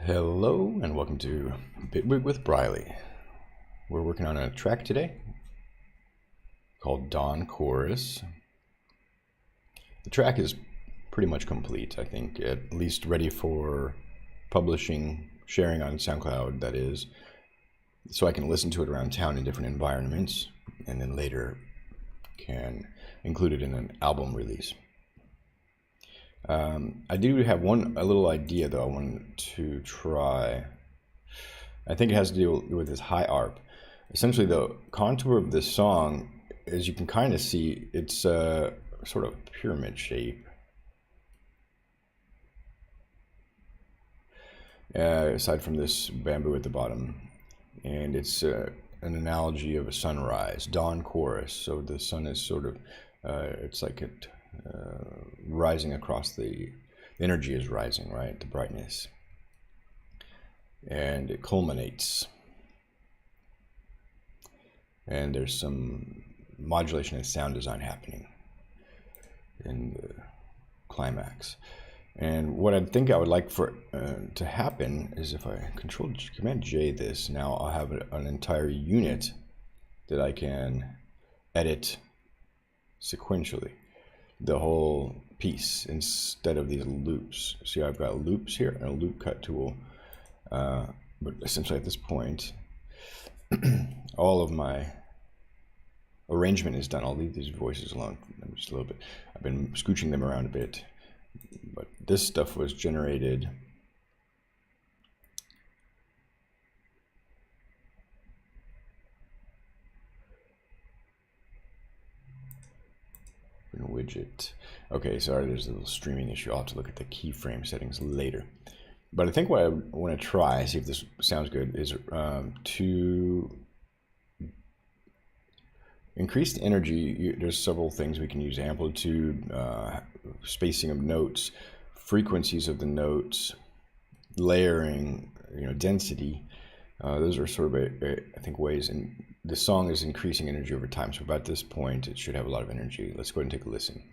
Hello and welcome to Bitwig with Briley. We're working on a track today called Dawn Chorus. The track is pretty much complete, I think, at least ready for publishing, sharing on SoundCloud, that is, so I can listen to it around town in different environments and then later can include it in an album release. I do have a little idea though I wanted to try. I think it has to do with this high arp. Essentially the contour of this song, as you can kind of see, it's a sort of pyramid shape. Aside from this bamboo at the bottom. And it's an analogy of a sunrise, dawn chorus. So the sun is sort of, it's like it rising across the energy is rising, right? The brightness. And it culminates. And there's some modulation and sound design happening in the climax. And what I think I would like for to happen is if I Command J this, now I'll have an entire unit that I can edit sequentially. The whole piece instead of these loops. See, I've got loops here and a loop cut tool. But essentially at this point, all of my arrangement is done. I'll leave these voices alone just a little bit. I've been scooching them around a bit. But this stuff was generated in a widget. Okay, sorry, there's a little streaming issue. I'll have to look at the keyframe settings later. But I think what I want to try, see if this sounds good, is to increase the energy. There's several things we can use: amplitude, spacing of notes, frequencies of the notes, layering, density. Those are sort of, I think, ways. And the song is increasing energy over time. So about this point, it should have a lot of energy. Let's go ahead and take a listen.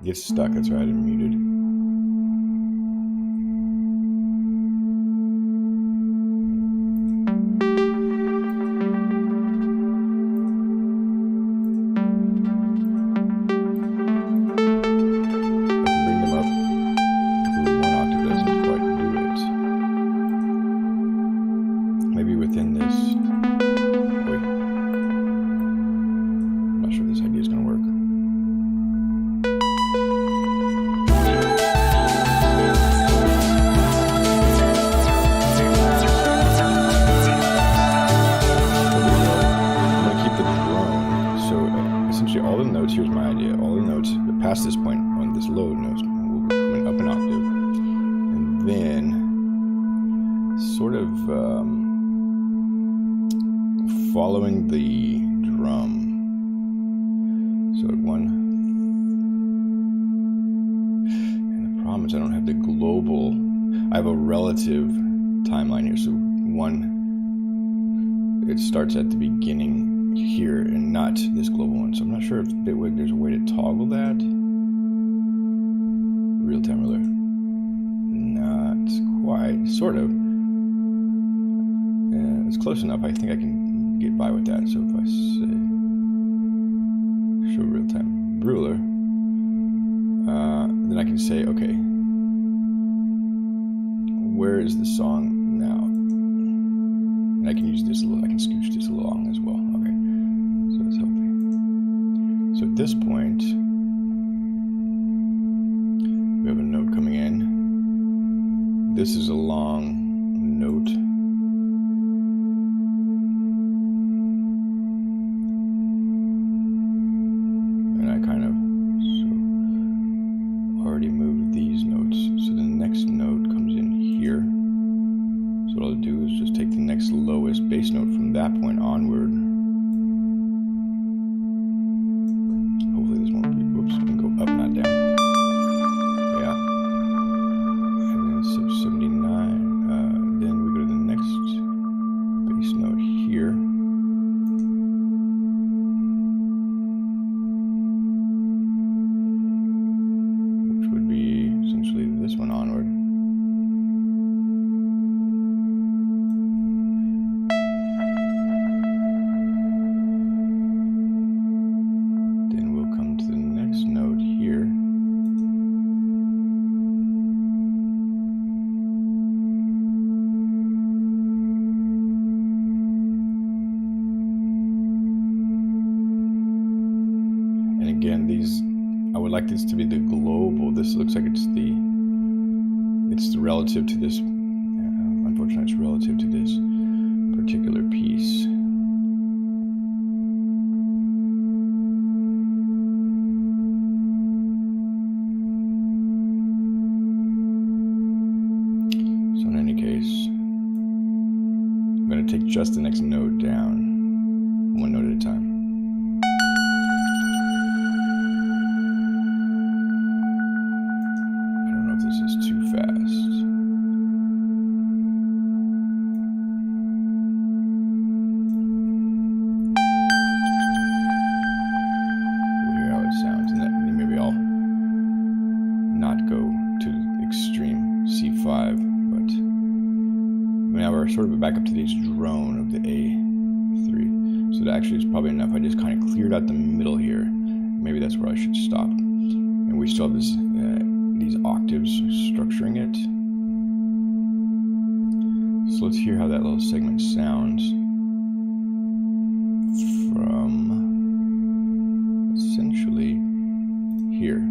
Gets stuck, that's right, I'm muted. Bring them up. One octave doesn't quite do it. Maybe within this. Wait. I'm not sure this idea is going to work. All the notes, here's my idea, all the notes past this point on this low note will be coming up an octave, and then sort of following the drum. So one, and the problem is I don't have the global, I have a relative timeline here. So one, it starts at the beginning here and not this global one. So I'm not sure if Bitwig, there's a way to toggle that. Real-time ruler. Not quite. Sort of. It's close enough. I think I can get by with that. So if I say show real-time ruler, then I can say, okay, where is the song now? And I can use this, I can scooch this along as well. Okay. So that's healthy. So at this point, we have a note coming in. This is a long note. would like this to be the global. This looks like it's the relative to this. Unfortunately, it's relative to this particular piece. So in any case, I'm going to take just the next node down, one node at a time. I don't know if this is too fast. We'll hear how it sounds, and then maybe I'll not go to the extreme C5, but now we're sort of back up to this drone of the A3. So that actually is probably enough. I just kind of cleared out the middle here. Maybe that's where I should stop. And we still have this, these octaves structuring it. So let's hear how that little segment sounds from essentially here.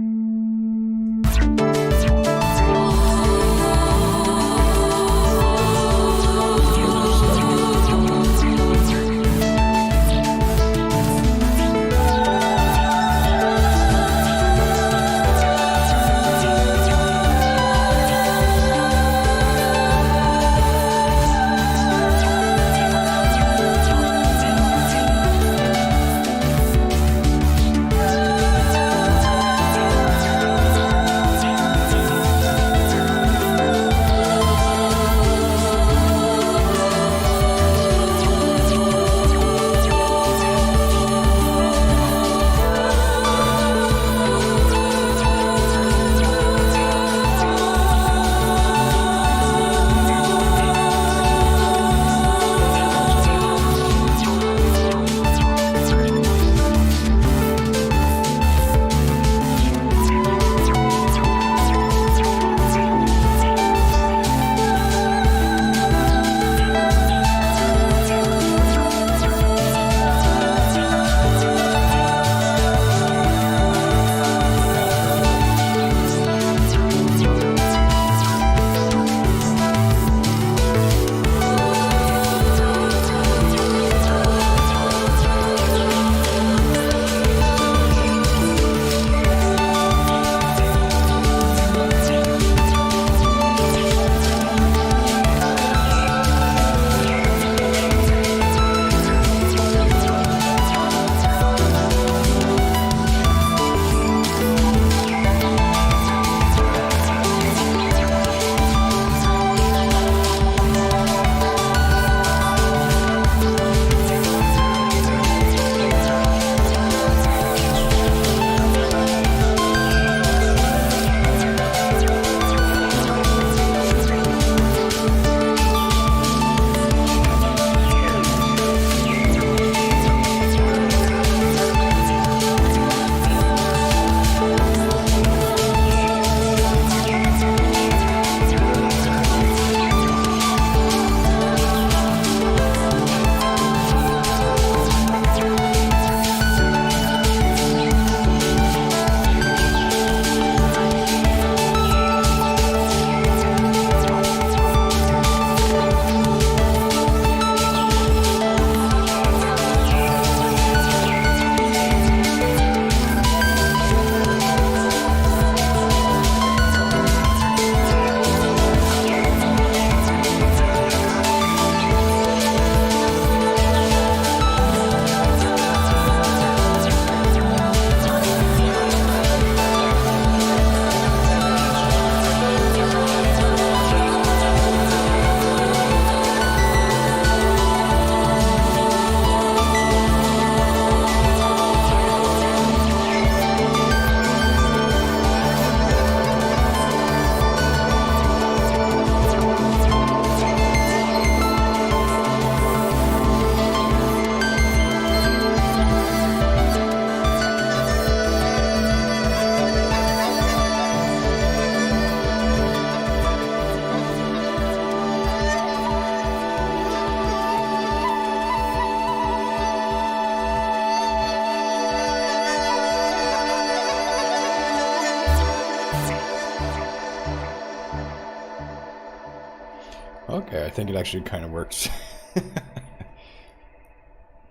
think it actually kind of works.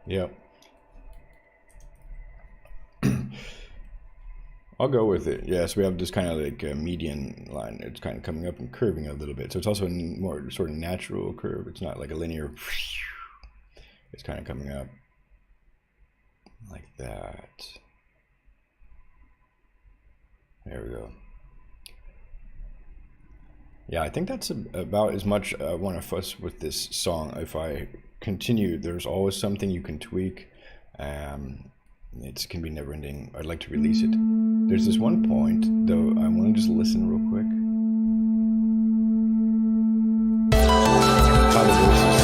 Yep. I'll go with it. Yes, we have this kind of like a median line. It's kind of coming up and curving a little bit. So it's also a more sort of natural curve. It's not like a linear. It's kind of coming up like that. There we go. Yeah, I think that's about as much I want to fuss with this song. If I continue, there's always something you can tweak. It can be never ending. I'd like to release it. There's this one point, though, I want to just listen real quick. How the verses.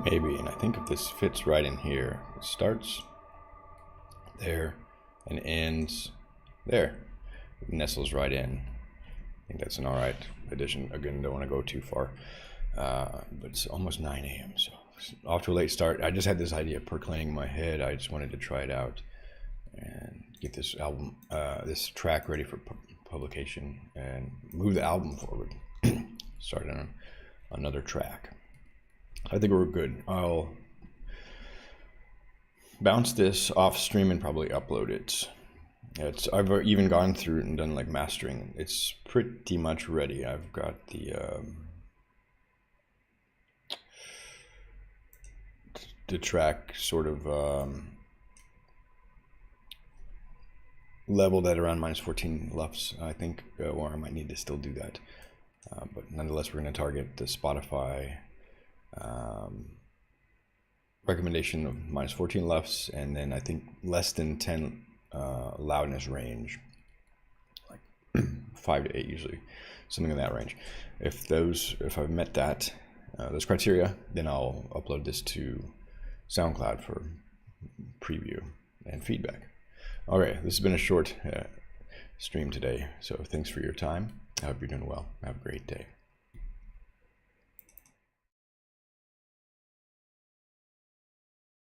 Maybe, and I think if this fits right in here, it starts there and ends there. It nestles right in. I think that's an all right addition. Again, don't want to go too far, but it's almost 9 a.m. so it's off to a late start. I just had this idea percolating in my head. I just wanted to try it out and get this album, this track ready for publication and move the album forward. Start on another track. I think we're good. I'll bounce this off stream and probably upload it. I've even gone through it and done like mastering. It's pretty much ready. I've got the track sort of leveled at around minus 14 LUFS, I think, or I might need to still do that. But nonetheless, we're going to target the Spotify recommendation of minus 14 LUFS, and then I think less than 10 loudness range, like 5 to 8 usually, something in that range. If I've met that, those criteria, then I'll upload this to SoundCloud for preview and feedback. All right, this has been a short stream today, so thanks for your time. I hope you're doing well. Have a great day.